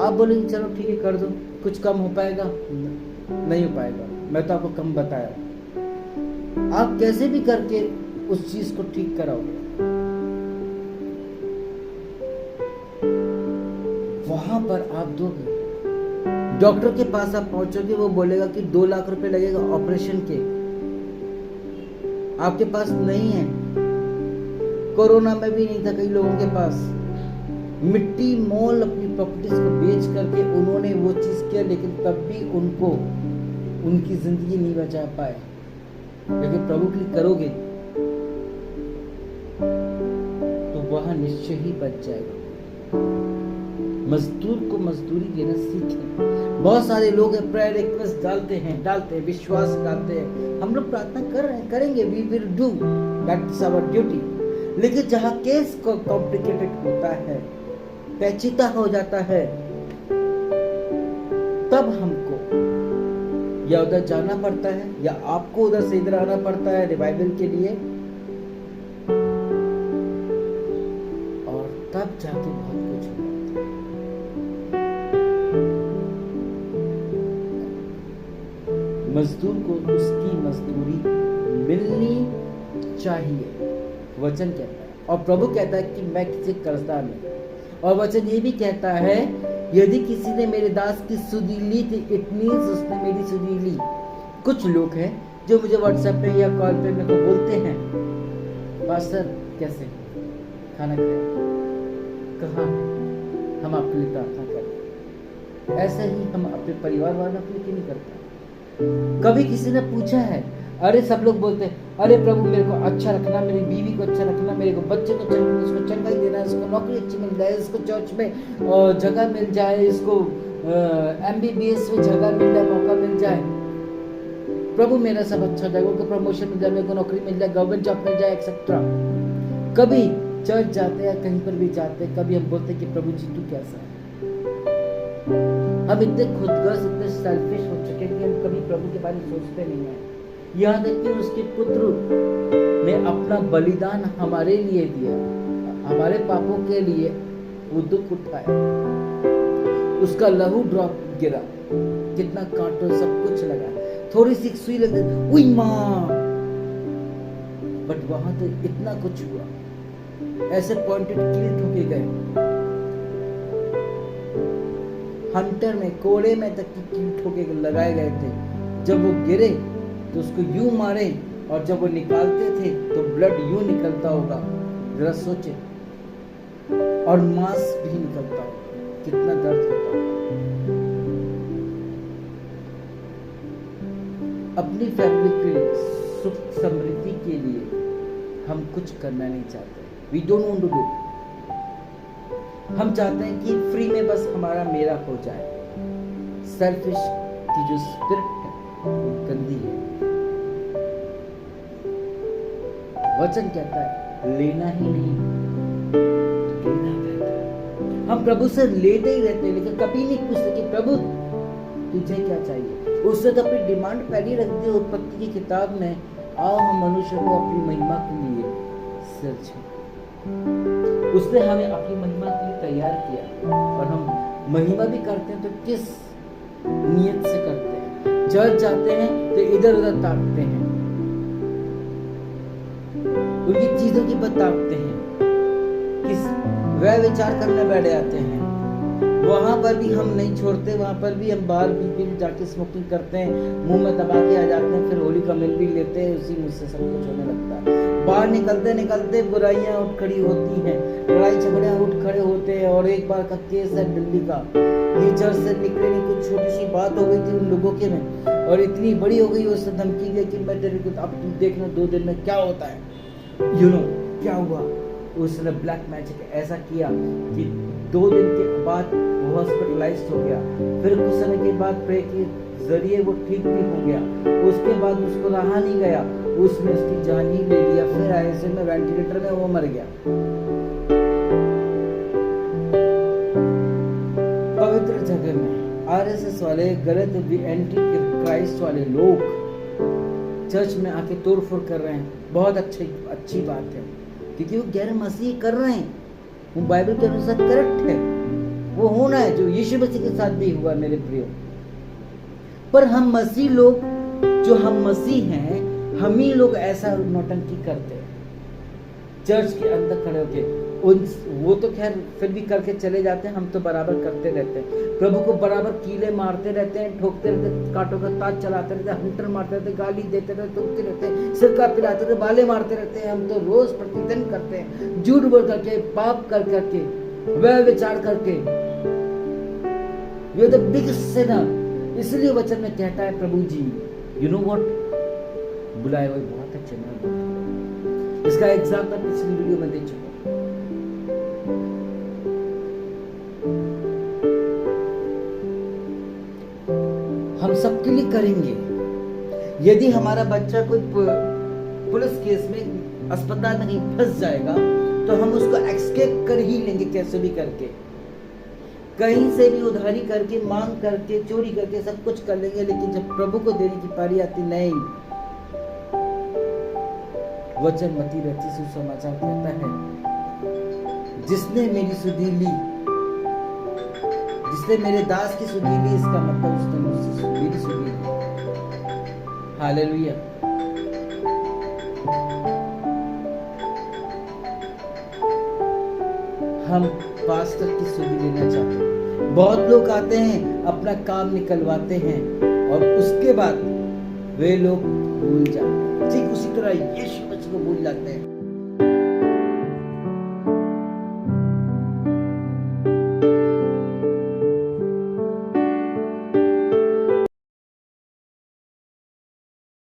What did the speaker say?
आप बोलेंगे चलो ठीक है कर दो, कुछ कम हो पाएगा? नहीं हो पाएगा। मैं तो आपको कम बताया। आप कैसे भी करके उस चीज को ठीक कराओगे। वहां पर आप दोगे। डॉक्टर के पास आप पहुंचोगे, वो बोलेगा कि 2 लाख रुपए लगेगा ऑपरेशन के, आपके पास नहीं है। कोरोना में भी नहीं था कई लोगों के पास। मिट्टी मोल अपनी प्रॉपर्टीज को बेच करके उन्होंने वो चीज किया, लेकिन तब भी उनको उनकी जिंदगी नहीं बचा पाए। लेकिन प्रभु के लिए करोगे तो वह निश्चय ही बच जाएगा। मजदूर को मजदूरी देना सीखें। बहुत सारे लोग प्रेयर रिक्वेस्ट डालते हैं, विश्वास डालते हैं, हम लोग प्रार्थना कर रहे हैं, करेंगे, we will do, that is our duty. लेकिन जहां केस को कॉम्प्लिकेटेड होता है, पेचीदा हो जाता है, तब हमको या उधर जाना पड़ता है या आपको उधर से इधर आना पड़ता है रिवाइवल के लिए, और तब जाके बहुत कुछ होता है। मजदूर को उसकी मजदूरी मिलनी चाहिए, वचन कहता है। और प्रभु कहता है कि मैं किसी कर्जदार नहीं। और वचन ये भी कहता है, यदि किसी ने मेरे दास की सुधि ली तो इट मींस उसने मेरी सुधि ली। कुछ लोग हैं जो मुझे व्हाट्सएप पे या कॉल पे मेरे को बोलते हैं, पास्टर कैसे खाना खाया, कहाँ है, हम आपके लिए प्रार्थना करें। ऐसे ही हम अपने परिवार वालों के लिए क्यों नहीं करते? कभी किसी ने पूछा है, अरे सब लोग बोलते हैं, अरे प्रभु मेरे को अच्छा रखना, मेरी बीवी को अच्छा रखना, मेरे को बच्चे को अच्छा रखना, इसको चंगाई देना, इसको नौकरी अच्छी मिल जाए, इसको चर्च में जगह मिल जाए, इसको MBBS में जगह मिल जाए, मौका मिल जाए, प्रभु मेरा सब अच्छा जाए, उनको प्रमोशन मिल जाए, मेरे को नौकरी मिल जाए, गवर्नमेंट जॉब मिल जाए, एक्सेट्रा। कभी चर्च जाते हैं, कहीं पर भी जाते हैं, कभी हम बोलते कि प्रभु जी तू कैसा है। हम इतने खुदगर्ज, इतने सेल्फिश हो चुके हैं कि हम कभी प्रभु के बारे में सोचते नहीं है। यहाँ तक कि उसके पुत्र ने अपना बलिदान हमारे लिए दिया, हमारे पापों के लिए वो दुख उठाया, उसका लहू ड्रॉप गिरा, कितना कांटों सब कुछ लगा, थोड़ी सी सुई लग गई, उई माँ, बट वहां तो इतना कुछ हुआ, ऐसे पॉइंटेड किल ठोके गए, हंटर में कोड़े में तक की कील ठोके लगाए गए थे। जब वो गिरे तो उसको यूं मारे, और जब वो निकालते थे तो ब्लड यूं निकलता होगा, जरा सोचे, और मांस भी निकलता होगा, कितना दर्द होता होगा। अपनी फैमिली के सुख समृद्धि के लिए हम कुछ करना नहीं चाहते, we don't want to do. हम चाहते हैं कि फ्री में बस हमारा मेरा हो जाए। सेल्फिश की जो स्पिरिट है वो गंदी है। वचन कहता है लेना ही नहीं, देना रहता है। हम प्रभु से लेते ही रहते हैं, लेकिन कभी नहीं पूछते कि प्रभु तुझे क्या चाहिए। उसने तो अपनी डिमांड पहले रख दी उत्पत्ति की किताब में, आओ हम मनुष्य को अपनी महिमा के लिए सृजें। उसने हमें अपनी महिमा के लिए तैयार किया, और हम महिमा भी करते हैं तो किस नियत से करते हैं? चर्च जाते हैं तो इधर उधर ताकते हैं, उनकी चीजों की बात ताकते हैं, किस वह विचार करने बैठ जाते हैं। वहां पर भी हम नहीं छोड़ते, वहां पर भी हम बाहर भी जाके स्मोकिंग करते हैं, मुंह में दबा के आ जाते हैं, फिर होली का मिल भी लेते हैं, उसी मुझसे सब कुछ होने लगता है। बाहर निकलते निकलते बुराइयां उठ खड़ी होती हैं, लड़ाई झगड़े उठ खड़े होते हैं। और एक बार का केस है दिल्ली का, ये चर्च से निकले नहीं, कुछ छोटी सी बात हो गई थी उन लोगों के में, और इतनी बड़ी हो गई, उससे धमकी दी कि मैं तेरे को अब तुम देखना 2 दिन में क्या होता है। क्या हुआ, उसने ब्लैक मैजिक ऐसा किया कि 2 दिन के बाद वो हॉस्पिटलाइज्ड हो गया। फिर कुछ समय के बाद प्रे के जरिए वो ठीक भी हो गया। उसके बाद उसको रहा नहीं गया, उसने उसकी जान ही ले लिया। फिर ऐसे में वेंटिलेटर में वो मर गया। पवित्र जगह में RSS वाले गलत एंटी क्राइस्ट वाले लोग चर्च में आके तोड़फोड़ कर रहे हैं, बहुत अच्छी बात है, क्योंकि वो गैर मसीह कर रहे हैं, वो बाइबल के अनुसार करेक्ट है। वो होना है जो यीशु मसीह के साथ भी हुआ मेरे प्रियो। पर हम मसीह लोग, जो हम मसीह हैं, हम ही लोग ऐसा नौटंकी करते हैं चर्च के अंदर खड़े होके। वो तो खैर फिर भी करके चले जाते हैं, हम तो बराबर करते रहते हैं। प्रभु को बराबर कीले मारते रहते हैं, ठोकते रहते हैं, कांटों का ताज चलाते रहते हैं, हंटर मारते रहते हैं, गाली देते रहते, ठोकते रहते हैं, सिरका पिलाते रहते, बाले मारते रहते हैं। हम तो रोज प्रतिदिन करते हैं, झूठ बोल करके, पाप कर करके, वह विचार करके। You are the biggest sinner. इसलिए वचन में कहता है प्रभु जी, यू नो व्हाट, बुलाए हुए बहुत अच्छे ना। इसका एग्जाम्पल पिछली वीडियो में दे चुका। हम सबके लिए करेंगे। यदि हमारा बच्चा कोई पुलिस केस में अस्पताल में कहीं फंस जाएगा तो हम उसको एस्केप कर ही लेंगे, कैसे भी करके, कहीं से भी उधारी करके, मांग करके, चोरी करके, सब कुछ कर लेंगे। लेकिन जब प्रभु को देने की पारी आती, नहीं। वचन मत्ती रची सुसमाचार कहता है, जिसने मेरी सुधि ली, जिसने मेरे दास की सुधि ली, इसका मतलब उसने मुझसे मेरी सुधि ली। हालेलुया। हम पास्टर की सुधि लेना चाहते हैं। बहुत लोग आते हैं, अपना काम निकलवाते हैं और उसके बाद वे लोग भूल जाते हैं। ठीक उसी तरह यीशु मसीह को भूल जाते हैं।